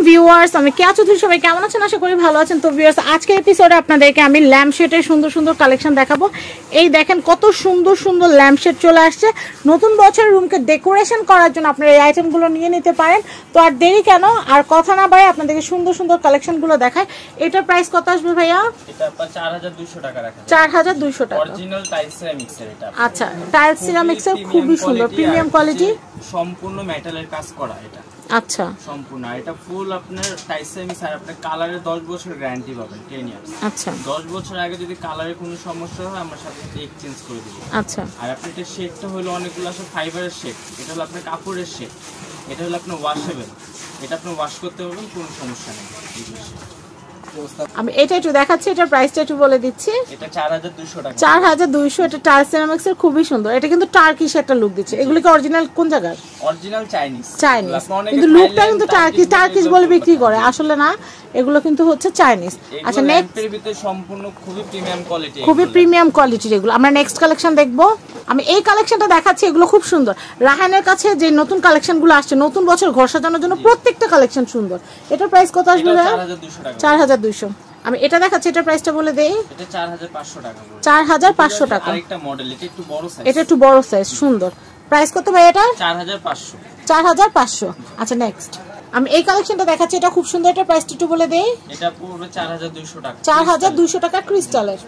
Viewers, আমি কেয়া চৌধুরী, সবাই কেমন আছেন? আশা করি ভালো আছেন। তো ভিউয়ার্স, আজকের এপিসোডে আপনাদেরকে আমি ল্যাম্পশেডের সুন্দর সুন্দর কালেকশন দেখাবো। এই দেখেন কত সুন্দর সুন্দর ল্যাম্পশেড চলে আসছে। নতুন বছরের রুমকে ডেকোরেশন করার জন্য আপনারা এই আইটেমগুলো নিয়ে নিতে পারেন। তো আর দেরি কেন, আর কথা না বাড়ে আপনাদেরকে সুন্দর সুন্দর কালেকশনগুলো দেখায়। এটার প্রাইস কত আসবে ভাইয়া? এটা 4200 টাকা রাখা যাবে। 4200 টাকা। অরিজিনাল টাইলস সিরামিক্সের এটা। আচ্ছা, টাইলস সিরামিক্সের খুবই সুন্দর প্রিমিয়াম কোয়ালিটি, সম্পূর্ণ মেটালের কাজ করা এটা। আচ্ছা, সম্পূর্ণ এটা ফুল আপনার টাইলস সিরামিক্স, আর আপনি কালারে 10 বছর গ্যারান্টি পাবেন, 10 ইয়ার্স। আচ্ছা, 10 বছর আগে যদি কালারে কোনো সমস্যা হয় আমরা সাথে সাথে এক্সচেঞ্জ করে দিব। আচ্ছা। আর আপনি এটা শেডটা হলো অনেকগুলো আছে ফাইবারের শেড, এটা হলো আপনার কাপড়ের শেড, এটা হলো আপনার ওয়াশেবল, এটা আপনি ওয়াশ করতে পারবেন, কোনো সমস্যা নেই। আমি এটা একটু দেখাচ্ছি, এটার প্রাইসটা একটু বলে দিচ্ছি। এটা 4200 টাকা। 4200। এটা টাইলস সিরামিক্সের খুবই সুন্দর। এটা কিন্তু টার্কিশ একটা লুক দিচ্ছে। এগুলো কি অরিজিনাল কোন জায়গার? Original Chinese. কিন্তু লুকটা কিন্তু টার্কিশ বলে বিক্রি করে, আসলে না, এগুলো কিন্তু হচ্ছে চাইনিজ। আচ্ছা, নেক্সট এর ভিতরে সম্পূর্ণ খুবই প্রিমিয়াম কোয়ালিটি, খুবই প্রিমিয়াম কোয়ালিটির এগুলো। আমরা নেক্সট কালেকশন দেখবো। আমি এই কালেকশনটা দেখাচ্ছি, এগুলো খুব সুন্দর। রাহানের কাছে যে নতুন কালেকশনগুলো আসছে নতুন বছর ঘর সাজানোর জন্য, প্রত্যেকটা কালেকশন সুন্দর। এটার প্রাইস কত আসবে? 4200 টাকা। 4200। আমি এটা দেখাচ্ছি, এটার প্রাইসটা বলে দেই। এটা 4500 টাকা। 4500 টাকা। আরেকটা মডেল, এটা একটু বড় সাইজ। এটা একটু বড় সাইজ, সুন্দর। প্রাইস কত ভাই এটা? 4500। 4500। আচ্ছা, নেক্সট আমি এই কালেকশনটা দেখাচ্ছি, এটা খুব সুন্দর। এটা প্রাইসটা একটু বলে দেই। এটা পড়বে 4200 টাকা। 4200 টাকা ক্রিস্টালের।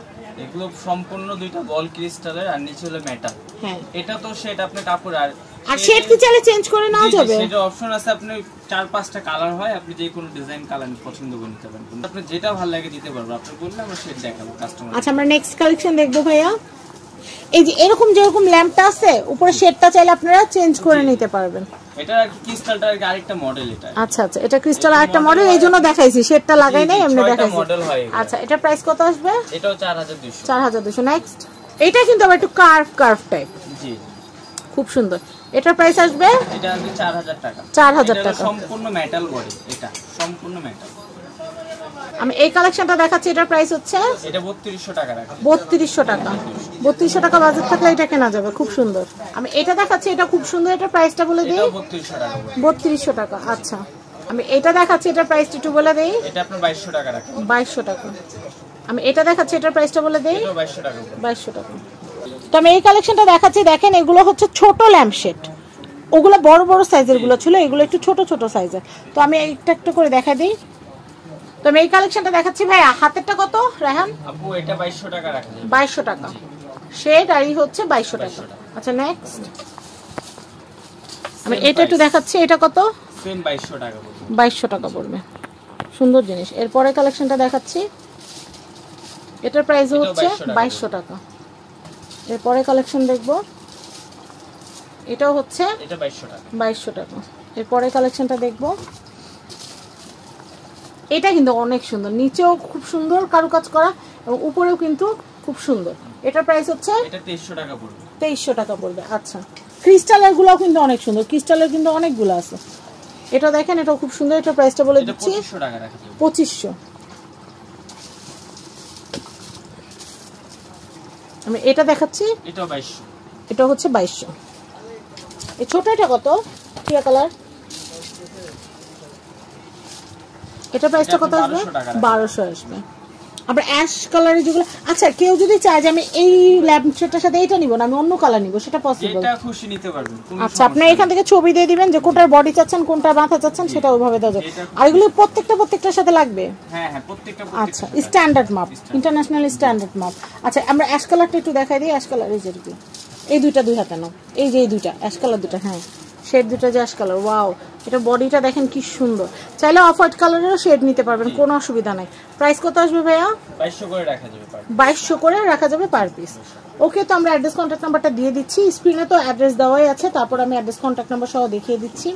এগুলো সম্পূর্ণ দুইটা বল ক্রিস্টালের, আর নিচে হলো মেটাল। হ্যাঁ, এটা তো সেট আপনি কাপড় আর শেড কি চাইলে চেঞ্জ করে নেওয়া যাবে? সেটা অপশন আছে, আপনি 4-5টা কালার হয়, আপনি যে কোনো ডিজাইন কালার পছন্দ করে নিতে পারেন, আপনি যেটা ভালো লাগে দিতে পারবেন। আপনি বললে আমরা সেট দেখাবো কাস্টমার। আচ্ছা, আমরা নেক্সট কালেকশন দেখবো ভাইয়া। এই যে এরকম যেরকম ল্যাম্পটা আছে, উপরে শেডটা চাইলে আপনারা চেঞ্জ করে নিতে পারবেন। এটা ক্রিস্টালটা আরেকটা মডেল এটা। আচ্ছা আচ্ছা, এটা ক্রিস্টাল আরেকটা মডেল, এইজন্য দেখাইছি, শেডটা লাগাই নাই, এমনি দেখাইছি। মডেল হয়। আচ্ছা, এটা প্রাইস কত আসবে? এটাও 4200। 4200। নেক্সট এটা কিন্তু আবার একটু কার্ভ টাইপ। জি, খুব সুন্দর। এটার প্রাইস আসবে? এটা আসবে 4000 টাকা। 4000 টাকা। সম্পূর্ণ মেটাল বডি, এটা সম্পূর্ণ মেটাল। আমি এই কালেকশনটা দেখাচ্ছি, এটার প্রাইস হচ্ছে এটা 3200 টাকা রাখা। 3200 টাকা। 3200 টাকা বাজেট থাকলে এটা কেনা যাবে, খুব সুন্দর। আমি এটা দেখাচ্ছি, এটা খুব সুন্দর। এটার প্রাইসটা বলে দেই। এটা 3200 টাকা। 3200 টাকা। আচ্ছা, আমি এটা দেখাচ্ছি, এটার প্রাইসটা একটু বলে দেই। এটা আপনার 2200 টাকা রাখা। 2200 টাকা। আমি এটা দেখাচ্ছি, এটার প্রাইসটা বলে দেই। এটা 2200 টাকা। 2200 টাকা। তো আমি এই কালেকশনটা দেখাচ্ছি, দেখেন এগুলো হচ্ছে ছোট ল্যাম্পশেড। ওগুলো বড় বড় সাইজের গুলো ছিল, এগুলো একটু ছোট ছোট সাইজের। তো আমি একটা একটা করে দেখা দিই। তো আমি এই কালেকশনটা দেখাচ্ছি ভাই। হাতেরটা কত রাহান? আপু এটা 2200 টাকা রাখা যাবে। 2200 টাকা শেড, আর এই হচ্ছে 2200 টাকা। আচ্ছা, নেক্সট আমি এটা একটু দেখাচ্ছি, এটা কত? সেম 2200 টাকা পড়বে। 2200 টাকা পড়বে, সুন্দর জিনিস। এরপরে কালেকশনটা দেখাচ্ছি, এটার প্রাইস হচ্ছে 2200 টাকা। এরপরে কালেকশন দেখবো, এটাও হচ্ছে এটা 2200 টাকা। 2200 টাকা। এরপরে কালেকশনটা দেখবো, এটা কিন্তু অনেক সুন্দর, নিচেও খুব সুন্দর কারুকাজ করা এবং উপরেও কিন্তু খুব সুন্দর। এটার প্রাইস হচ্ছে এটা 2300 টাকা পড়বে। 2300 টাকা পড়বে। আচ্ছা, ক্রিস্টালের গুলো কিন্তু অনেক সুন্দর, ক্রিস্টালের কিন্তু অনেকগুলো আছে। এটা দেখেন, এটাও খুব সুন্দর। এটার প্রাইসটা বলে দিচ্ছি, 2500 টাকা রাখা যাবে। 2500। আমি এটা দেখাচ্ছি, এটাও 2200। এটা হচ্ছে 2200। এই ছোট এটা কত? টিয়া কালার। এটা প্রাইসটা কত আসবে? 1200 আসবে। আবার অ্যাশ কালারের যেগুলো, আচ্ছা কেউ যদি চায় যে আমি এই ল্যাম্পশেডটার সাথে এটা নিব না, আমি অন্য কালার নিব, সেটা পসিবল? এটা খুশি নিতে পারবেন। আচ্ছা, আপনি এখান থেকে ছবি দিয়ে দিবেন যে কোনটার বডি চাচ্ছেন, কোনটার মাথা চাচ্ছেন, সেটা ওইভাবে দেওয়া যায়। আর এগুলো প্রত্যেকটার সাথে লাগবে? হ্যাঁ হ্যাঁ, প্রত্যেকটা। আচ্ছা, স্ট্যান্ডার্ড মাপ, ইন্টারন্যাশনাল স্ট্যান্ডার্ড মাপ। আচ্ছা, আমরা অ্যাশ কালারটা একটু দেখাই দিই। অ্যাশ কালার, এই যে এই দুইটা দুই হাতে নাও, এই যে এই দুইটা অ্যাশ কালার দুটো, হ্যাঁ শেড দুটো যে অ্যাশ কালার। ওয়াও, এটা বডিটা দেখেন কি সুন্দর। চাইলে অফ হোয়াইট কালারেরও শেড নিতে পারবেন, কোনো অসুবিধা নাই। প্রাইস কত আসবে ভাইয়া? 2200 করে রাখা যাবে। 2200 করে রাখা যাবে পার পিস। ওকে, তো আমরা অ্যাড্রেস কন্ট্যাক্ট নাম্বারটা দিয়ে দিচ্ছি। স্ক্রিনে তো অ্যাড্রেস দেওয়াই আছে, তারপর আমি অ্যাড্রেস কন্ট্যাক্ট নাম্বার সহ দেখিয়ে দিচ্ছি।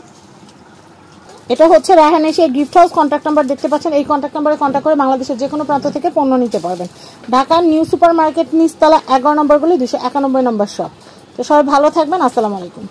এটা হচ্ছে Raihan Asia gift house. Contact number দেখতে পাচ্ছেন, এই কন্ট্যাক্ট নাম্বারে কন্ট্যাক্ট করে বাংলাদেশের যে কোনো প্রান্ত থেকে পণ্য নিতে পারবেন। ঢাকার নিউ সুপার মার্কেট নিচতলা 11 নম্বর গলি 291 নম্বর শপ। তো সবাই ভালো থাকবেন, আসসালামু আলাইকুম।